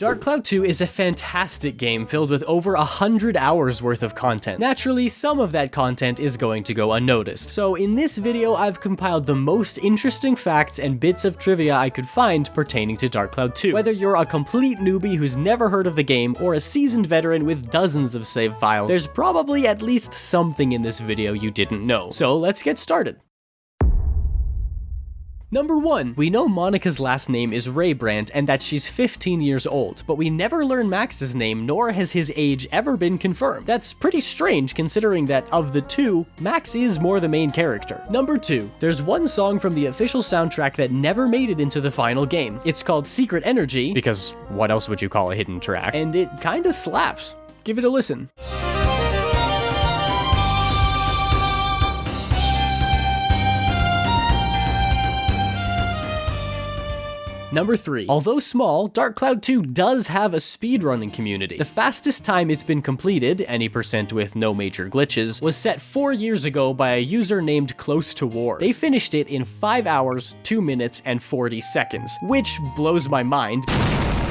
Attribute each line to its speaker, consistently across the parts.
Speaker 1: Dark Cloud 2 is a fantastic game filled with over 100 hours worth of content. Naturally, some of that content is going to go unnoticed. So in this video, I've compiled the most interesting facts and bits of trivia I could find pertaining to Dark Cloud 2. Whether you're a complete newbie who's never heard of the game or a seasoned veteran with dozens of save files, there's probably at least something in this video you didn't know. So let's get started. Number 1. We know Monica's last name is Raybrandt and that she's 15 years old, but we never learn Max's name, nor has his age ever been confirmed. That's pretty strange considering that of the two, Max is more the main character. Number 2. There's one song from the official soundtrack that never made it into the final game. It's called Secret Energy, because what else would you call a hidden track? And it kinda slaps. Give it a listen. Number 3. Although small, Dark Cloud 2 does have a speedrunning community. The fastest time it's been completed, any percent with no major glitches, was set 4 years ago by a user named Close to War. They finished it in 5 hours, 2 minutes, and 40 seconds, which blows my mind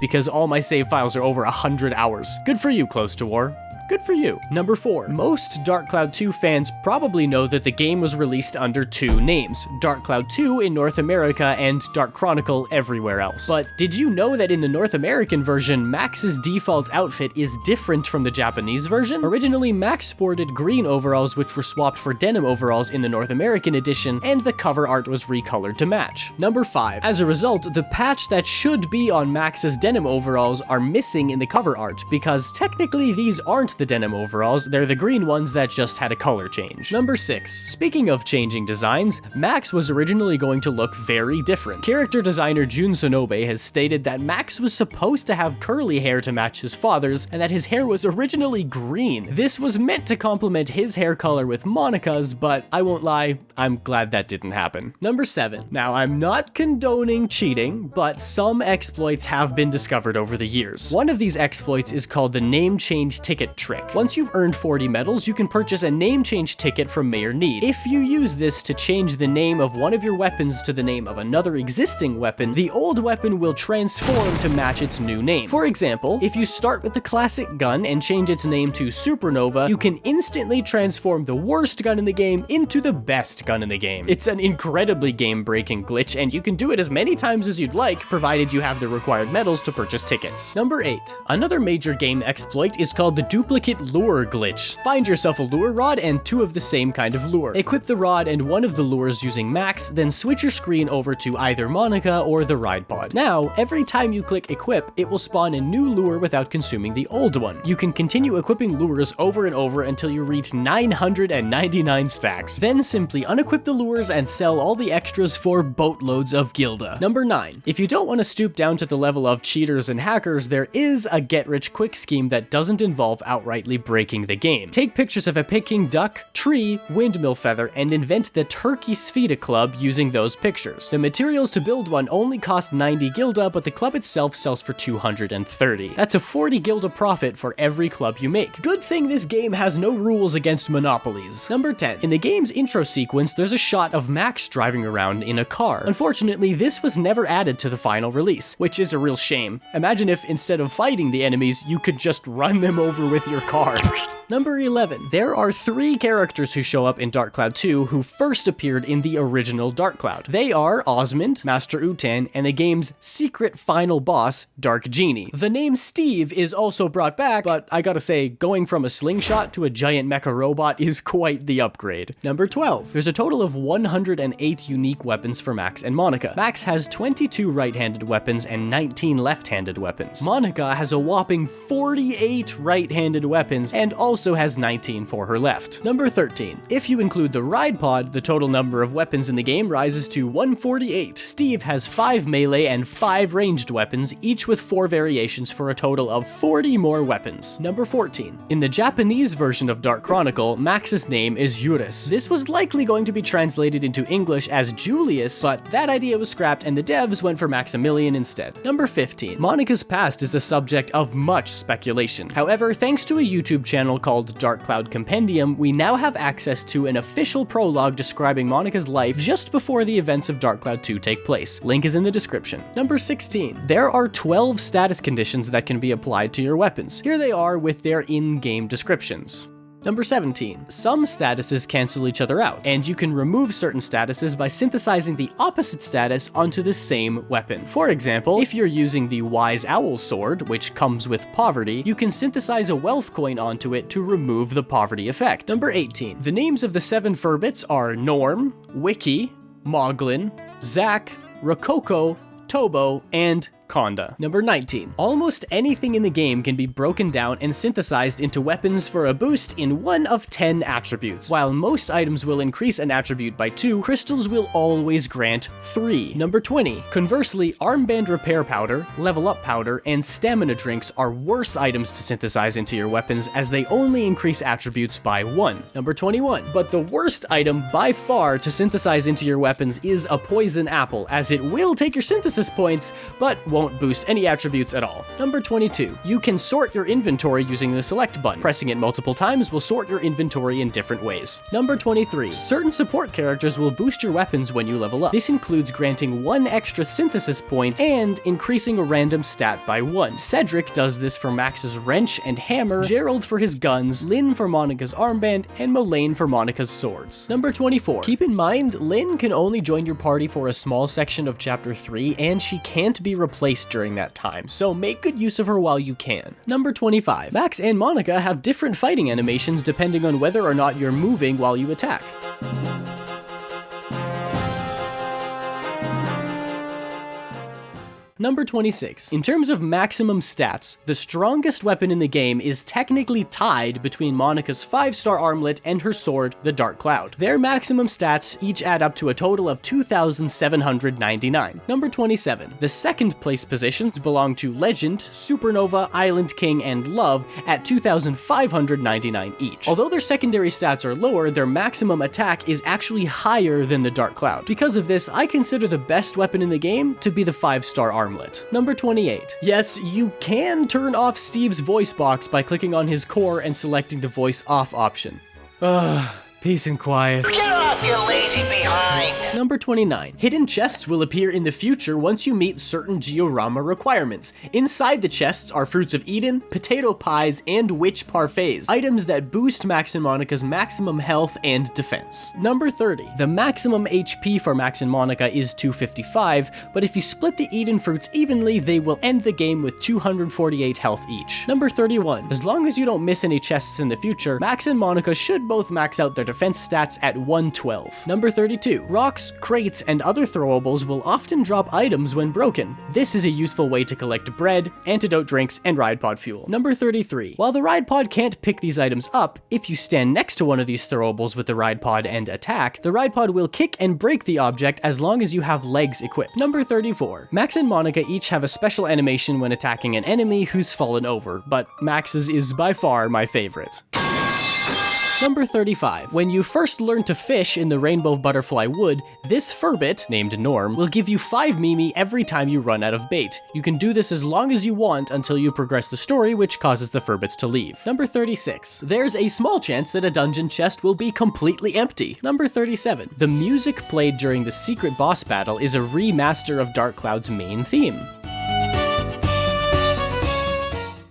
Speaker 1: because all my save files are over 100 hours. Good for you, Close to War. Good for you. Number 4. Most Dark Cloud 2 fans probably know that the game was released under two names, Dark Cloud 2 in North America and Dark Chronicle everywhere else. But did you know that in the North American version, Max's default outfit is different from the Japanese version? Originally, Max sported green overalls which were swapped for denim overalls in the North American edition, and the cover art was recolored to match. Number 5. As a result, the patch that should be on Max's denim overalls are missing in the cover art, because technically these aren't the denim overalls, they're the green ones that just had a color change. Number 6. Speaking of changing designs, Max was originally going to look very different. Character designer Jun Sonobe has stated that Max was supposed to have curly hair to match his father's, and that his hair was originally green. This was meant to complement his hair color with Monica's, but I won't lie, I'm glad that didn't happen. Number 7. Now, I'm not condoning cheating, but some exploits have been discovered over the years. One of these exploits is called the name change ticket trick. Once you've earned 40 medals, you can purchase a name change ticket from Mayor Need. If you use this to change the name of one of your weapons to the name of another existing weapon, the old weapon will transform to match its new name. For example, if you start with the classic gun and change its name to Supernova, you can instantly transform the worst gun in the game into the best gun in the game. It's an incredibly game-breaking glitch, and you can do it as many times as you'd like, provided you have the required medals to purchase tickets. Number 8. Another major game exploit is called the duplicate lure glitch. Find yourself a lure rod and two of the same kind of lure. Equip the rod and one of the lures using Max, then switch your screen over to either Monica or the ride pod. Now, every time you click equip, it will spawn a new lure without consuming the old one. You can continue equipping lures over and over until you reach 999 stacks. Then simply unequip the lures and sell all the extras for boatloads of gilda. Number 9. If you don't want to stoop down to the level of cheaters and hackers, there is a get-rich-quick scheme that doesn't involve outrightly breaking the game. Take pictures of a Peking duck, tree, windmill feather, and invent the Turkey Sfida Club using those pictures. The materials to build one only cost 90 gilda, but the club itself sells for 230. That's a 40 gilda profit for every club you make. Good thing this game has no rules against monopolies. Number 10. In the game's intro sequence, there's a shot of Max driving around in a car. Unfortunately, this was never added to the final release, which is a real shame. Imagine if instead of fighting the enemies, you could just run them over with your car. Number 11. There are 3 characters who show up in Dark Cloud 2 who first appeared in the original Dark Cloud. They are Osmond, Master Utan, and the game's secret final boss, Dark Genie. The name Steve is also brought back, but I gotta say, going from a slingshot to a giant mecha robot is quite the upgrade. Number 12. There's a total of 108 unique weapons for Max and Monica. Max has 22 right-handed weapons and 19 left-handed weapons. Monica has a whopping 48 right-handed weapons and also has 19 for her left. Number 13. If you include the ride pod, the total number of weapons in the game rises to 148. Steve has 5 melee and 5 ranged weapons, each with 4 variations for a total of 40 more weapons. Number 14. In the Japanese version of Dark Chronicle, Max's name is Yuris. This was likely going to be translated into English as Julius, but that idea was scrapped and the devs went for Maximilian instead. Number 15. Monica's past is the subject of much speculation. However, thanks to to a YouTube channel called Dark Cloud Compendium, we now have access to an official prologue describing Monika's life just before the events of Dark Cloud 2 take place. Link is in the description. Number 16. There are 12 status conditions that can be applied to your weapons. Here they are with their in-game descriptions. Number 17. Some statuses cancel each other out, and you can remove certain statuses by synthesizing the opposite status onto the same weapon. For example, if you're using the Wise Owl Sword, which comes with poverty, you can synthesize a wealth coin onto it to remove the poverty effect. Number 18. The names of the 7 Furbits are Norm, Wiki, Moglin, Zack, Rococo, Tobo, and Conda. Number 19. Almost anything in the game can be broken down and synthesized into weapons for a boost in one of 10 attributes. While most items will increase an attribute by 2, crystals will always grant 3. Number 20. Conversely, armband repair powder, level up powder, and stamina drinks are worse items to synthesize into your weapons as they only increase attributes by 1. Number 21. But the worst item by far to synthesize into your weapons is a poison apple, as it will take your synthesis points, but won't boost any attributes at all. Number 22. You can sort your inventory using the select button. Pressing it multiple times will sort your inventory in different ways. Number 23. Certain support characters will boost your weapons when you level up. This includes granting 1 extra synthesis point and increasing a random stat by 1. Cedric does this for Max's wrench and hammer, Gerald for his guns, Lynn for Monika's armband, and Mullane for Monika's swords. Number 24. Keep in mind, Lynn can only join your party for a small section of Chapter 3, and she can't be replaced during that time, so make good use of her while you can. Number 25. Max and Monika have different fighting animations depending on whether or not you're moving while you attack. Number 26. In terms of maximum stats, the strongest weapon in the game is technically tied between Monika's 5-star armlet and her sword, the Dark Cloud. Their maximum stats each add up to a total of 2,799. Number 27. The second place positions belong to Legend, Supernova, Island King, and Love at 2,599 each. Although their secondary stats are lower, their maximum attack is actually higher than the Dark Cloud. Because of this, I consider the best weapon in the game to be the 5-star armlet. Number 28. Yes, you can turn off Steve's voice box by clicking on his core and selecting the voice off option. Peace and quiet.
Speaker 2: Get off, you lazy behind!
Speaker 1: Number 29. Hidden chests will appear in the future once you meet certain diorama requirements. Inside the chests are Fruits of Eden, potato pies, and witch parfaits, items that boost Max and Monika's maximum health and defense. Number 30. The maximum HP for Max and Monika is 255, but if you split the Eden fruits evenly, they will end the game with 248 health each. Number 31. As long as you don't miss any chests in the future, Max and Monika should both max out their defense stats at 112. Number 32. Rocks, crates, and other throwables will often drop items when broken. This is a useful way to collect bread, antidote drinks, and ride pod fuel. Number 33. While the ride pod can't pick these items up, if you stand next to one of these throwables with the ride pod and attack, the ride pod will kick and break the object as long as you have legs equipped. Number 34. Max and Monika each have a special animation when attacking an enemy who's fallen over, but Max's is by far my favorite. Number 35. When you first learn to fish in the Rainbow Butterfly Wood, this Furbit, named Norm, will give you 5 Mimi every time you run out of bait. You can do this as long as you want until you progress the story, which causes the Furbits to leave. Number 36. There's a small chance that a dungeon chest will be completely empty. Number 37. The music played during the secret boss battle is a remaster of Dark Cloud's main theme.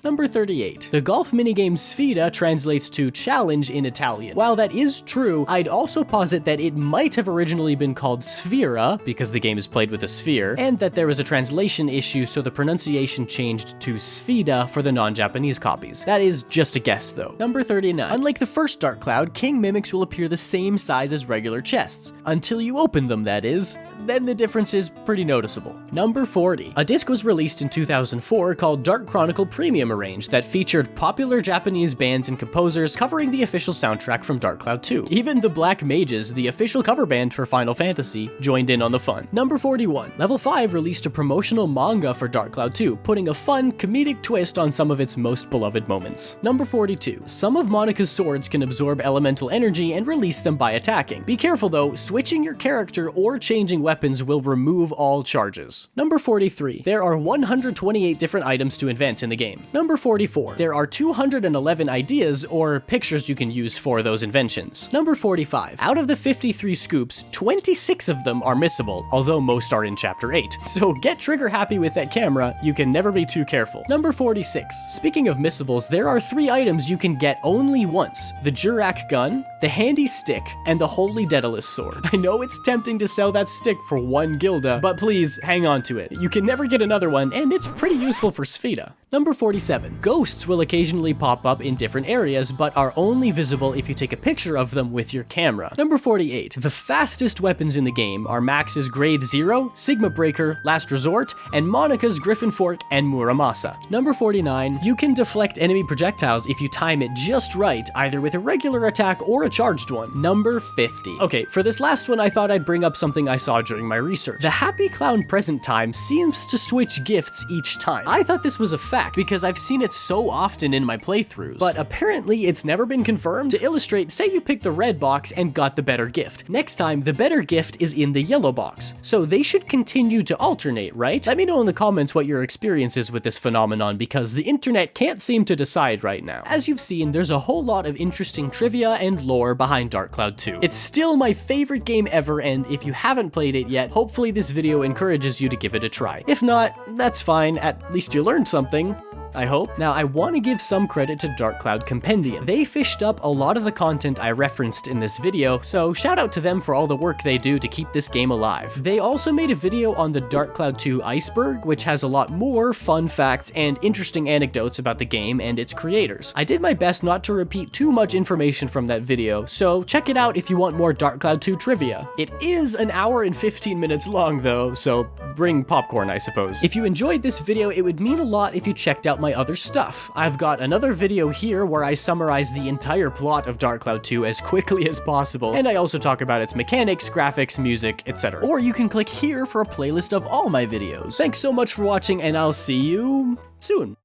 Speaker 1: Number 38. The golf minigame Sfida translates to challenge in Italian. While that is true, I'd also posit that it might have originally been called Sfera, because the game is played with a sphere, and that there was a translation issue so the pronunciation changed to Sfida for the non-Japanese copies. That is just a guess though. Number 39. Unlike the first Dark Cloud, King Mimics will appear the same size as regular chests. Until you open them, that is. Then the difference is pretty noticeable. Number 40. A disc was released in 2004 called Dark Chronicle Premium Arrange that featured popular Japanese bands and composers covering the official soundtrack from Dark Cloud 2. Even the Black Mages, the official cover band for Final Fantasy, joined in on the fun. Number 41. Level 5 released a promotional manga for Dark Cloud 2, putting a fun, comedic twist on some of its most beloved moments. Number 42. Some of Monika's swords can absorb elemental energy and release them by attacking. Be careful though, switching your character or changing weapons weapons will remove all charges. Number 43. There are 128 different items to invent in the game. Number 44. There are 211 ideas or pictures you can use for those inventions. Number 45. Out of the 53 scoops, 26 of them are missable, although most are in Chapter 8. So get trigger happy with that camera, you can never be too careful. Number 46. Speaking of missables, there are 3 items you can get only once: the Jurak gun, the handy stick, and the Holy Daedalus sword. I know it's tempting to sell that stick for 1 gilda, but please hang on to it. You can never get another one, and it's pretty useful for Sfida. Number 47. Ghosts will occasionally pop up in different areas, but are only visible if you take a picture of them with your camera. Number 48. The fastest weapons in the game are Max's Grade 0, Sigma Breaker, Last Resort, and Monica's Griffin Fork and Muramasa. Number 49. You can deflect enemy projectiles if you time it just right, either with a regular attack or a charged one. Number 50. Okay, for this last one, I thought I'd bring up something I saw during my research. The Happy Clown present time seems to switch gifts each time. I thought this was a fact because I've seen it so often in my playthroughs, but apparently it's never been confirmed. To illustrate, say you picked the red box and got the better gift. Next time, the better gift is in the yellow box, so they should continue to alternate, right? Let me know in the comments what your experience is with this phenomenon, because the internet can't seem to decide right now. As you've seen, there's a whole lot of interesting trivia and lore behind Dark Cloud 2. It's still my favorite game ever, and if you haven't played it yet, hopefully this video encourages you to give it a try. If not, that's fine, at least you learned something. I hope. Now, I want to give some credit to Dark Cloud Compendium. They fished up a lot of the content I referenced in this video, so shout out to them for all the work they do to keep this game alive. They also made a video on the Dark Cloud 2 iceberg, which has a lot more fun facts and interesting anecdotes about the game and its creators. I did my best not to repeat too much information from that video, so check it out if you want more Dark Cloud 2 trivia. It is an hour and 15 minutes long though, so bring popcorn, I suppose. If you enjoyed this video, it would mean a lot if you checked out my other stuff. I've got another video here where I summarize the entire plot of Dark Cloud 2 as quickly as possible, and I also talk about its mechanics, graphics, music, etc. Or you can click here for a playlist of all my videos. Thanks so much for watching, and I'll see you soon.